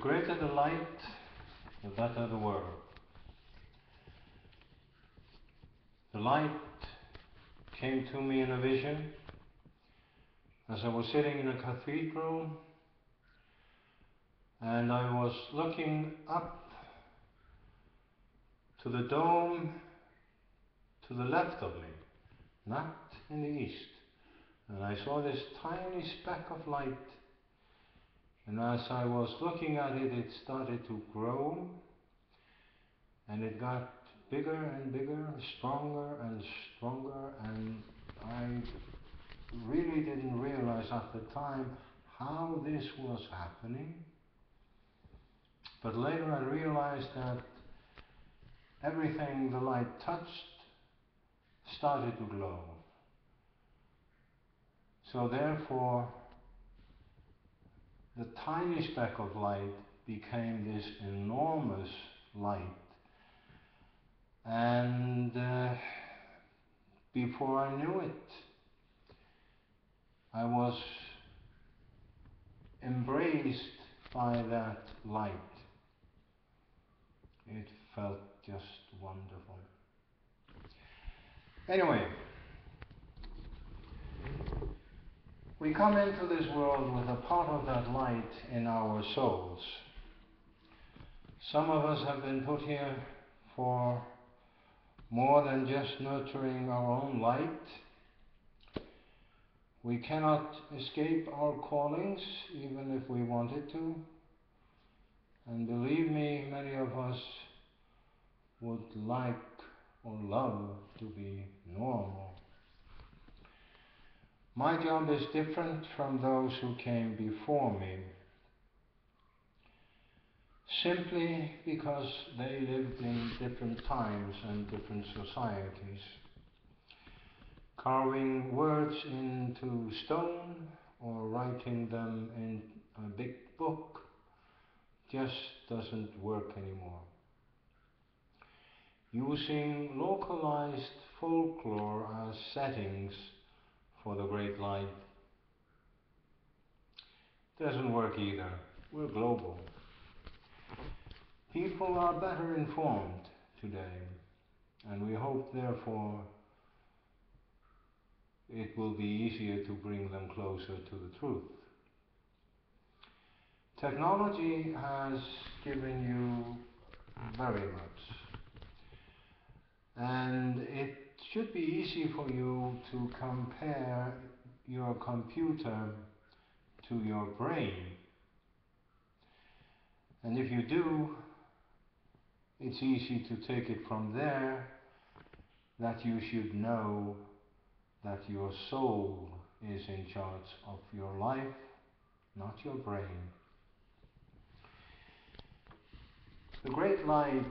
greater the light, the better the world. The light came to me in a vision as I was sitting in a cathedral, and I was looking up to the dome to the left of me, not in the east. And I saw this tiny speck of light, and as I was looking at it, it started to grow, and it got bigger and bigger, stronger and stronger, and I really didn't realize at the time how this was happening. But later I realized that everything the light touched started to glow. So therefore, the tiny speck of light became this enormous light. And before I knew it, I was embraced by that light. It felt just wonderful. Anyway, we come into this world with a part of that light in our souls. Some of us have been put here for more than just nurturing our own light. We cannot escape our callings, even if we wanted to. And believe me, many of us would like or love to be normal. My job is different from those who came before me, simply because they lived in different times and different societies. Carving words into stone or writing them in a big book just doesn't work anymore. Using localized folklore as settings for the great light doesn't work either. We're global. People are better informed today, and we hope therefore it will be easier to bring them closer to the truth. Technology has given you very much, and it should be easy for you to compare your computer to your brain. And if you do, it's easy to take it from there that you should know that your soul is in charge of your life, not your brain. The great light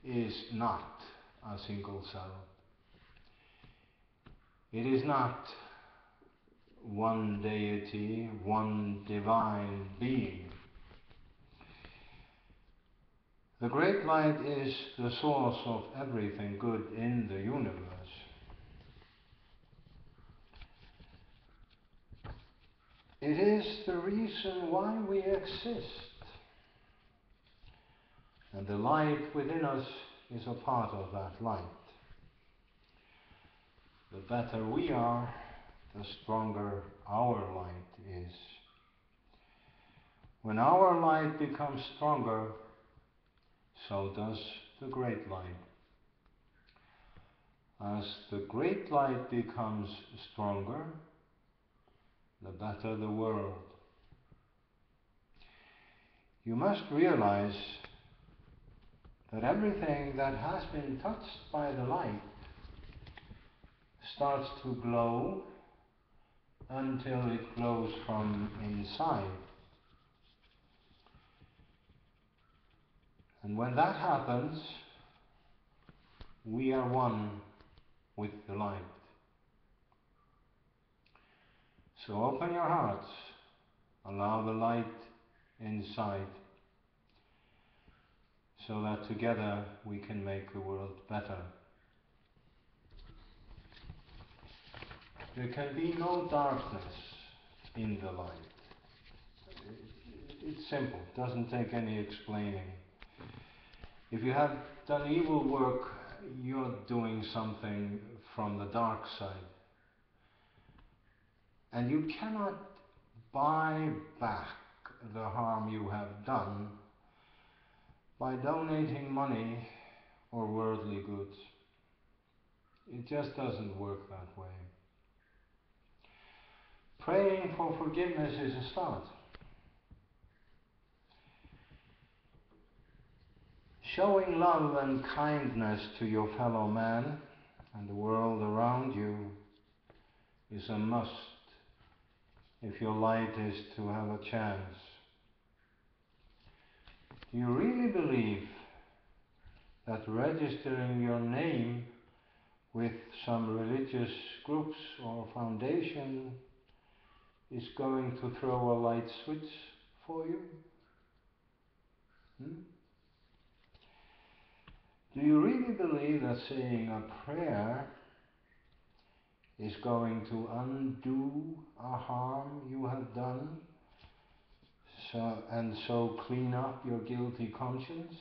is not a single cell. It is not one deity, one divine being. The great light is the source of everything good in the universe. It is the reason why we exist. And the light within us is a part of that light. The better we are, the stronger our light is. When our light becomes stronger, so does the great light. As the great light becomes stronger, the better the world. You must realize that everything that has been touched by the light starts to glow until it glows from inside. And when that happens, we are one with the light. So open your hearts, allow the light inside, so that together we can make the world better. There can be no darkness in the light. it's simple, doesn't take any explaining. If you have done evil work, you're doing something from the dark side. And you cannot buy back the harm you have done by donating money or worldly goods. It just doesn't work that way. Praying for forgiveness is a start. Showing love and kindness to your fellow man and the world around you is a must if your light is to have a chance. Do you really believe that registering your name with some religious groups or foundation is going to throw a light switch for you? Do you really believe that saying a prayer is going to undo a harm you have done, so clean up your guilty conscience,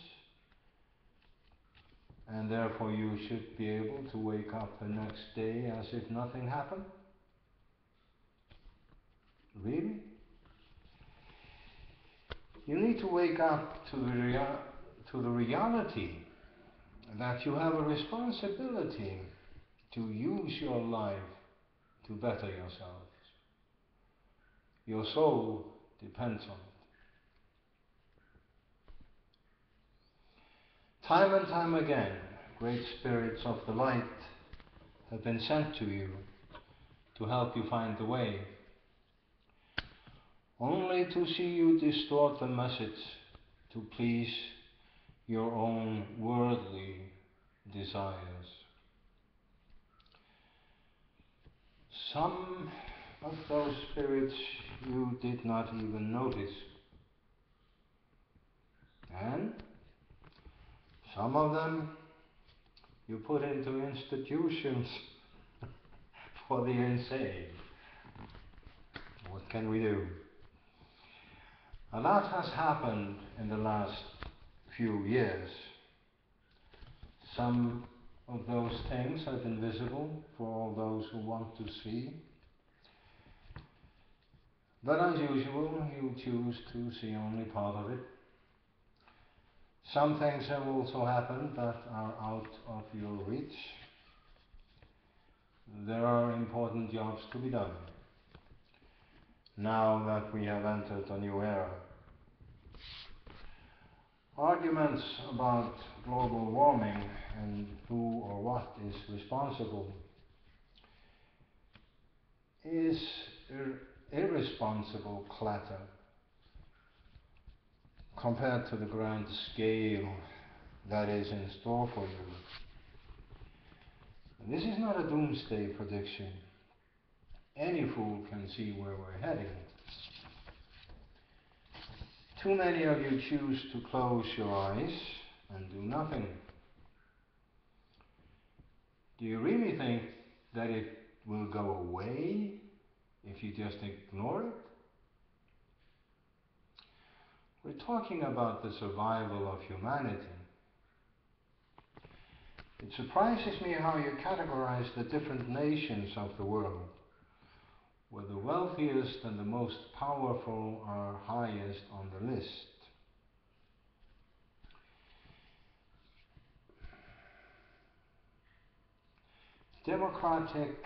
and therefore you should be able to wake up the next day as if nothing happened? Really? You need to wake up to the reality that you have a responsibility to use your life to better yourselves. Your soul depends on it. Time and time again, great spirits of the light have been sent to you to help you find the way, only to see you distort the message to please your own worldly desires. Some of those spirits you did not even notice, and some of them you put into institutions for the insane. What can we do? A lot has happened in the last few years. Some of those things have been visible for all those who want to see. But as usual, you choose to see only part of it. Some things have also happened that are out of your reach. There are important jobs to be done now that we have entered a new era. Arguments about global warming and who or what is responsible is irresponsible clatter compared to the grand scale that is in store for you. This is not a doomsday prediction. Any fool can see where we're heading. Too many of you choose to close your eyes and do nothing. Do you really think that it will go away if you just ignore it? We're talking about the survival of humanity. It surprises me how you categorize the different nations of the world, where the wealthiest and the most powerful are highest on the list. Democratic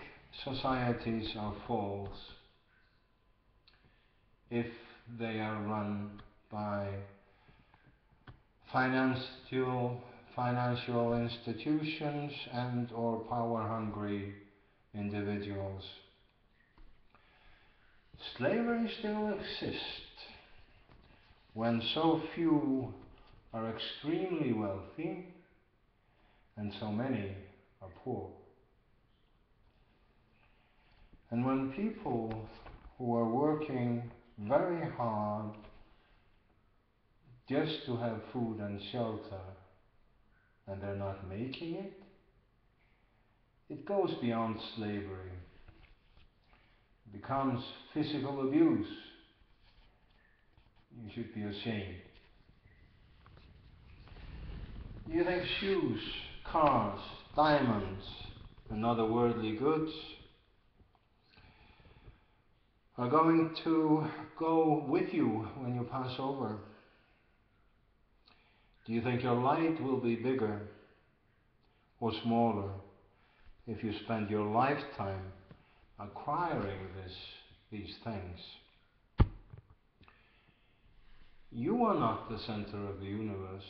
societies are false if they are run by financial institutions and or power-hungry individuals. Slavery still exists when so few are extremely wealthy and so many are poor. And when people who are working very hard just to have food and shelter and they're not making it, it goes beyond slavery. It becomes physical abuse. you should be ashamed. Do you think shoes, cars, diamonds, and other worldly goods are going to go with you when you pass over? Do you think your light will be bigger or smaller if you spend your lifetime acquiring these things? You are not the center of the universe.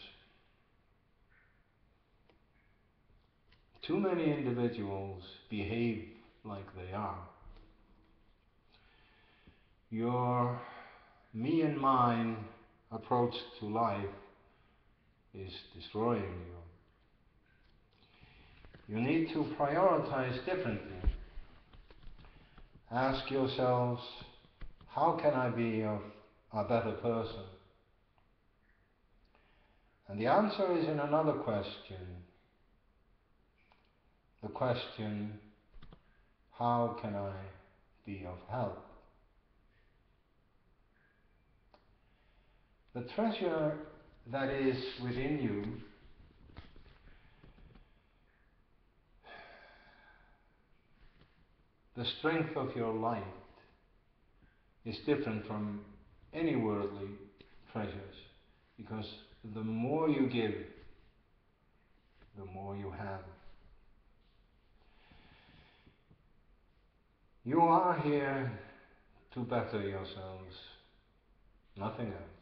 Too many individuals behave like they are. Your me and mine approach to life is destroying you. You need to prioritize differently. Ask yourselves, how can I be a better person? And the answer is in another question. The question, how can I be of help? The treasure that is within you the strength of your light is different from any worldly treasures, because the more you give, the more you have. You are here to better yourselves, nothing else.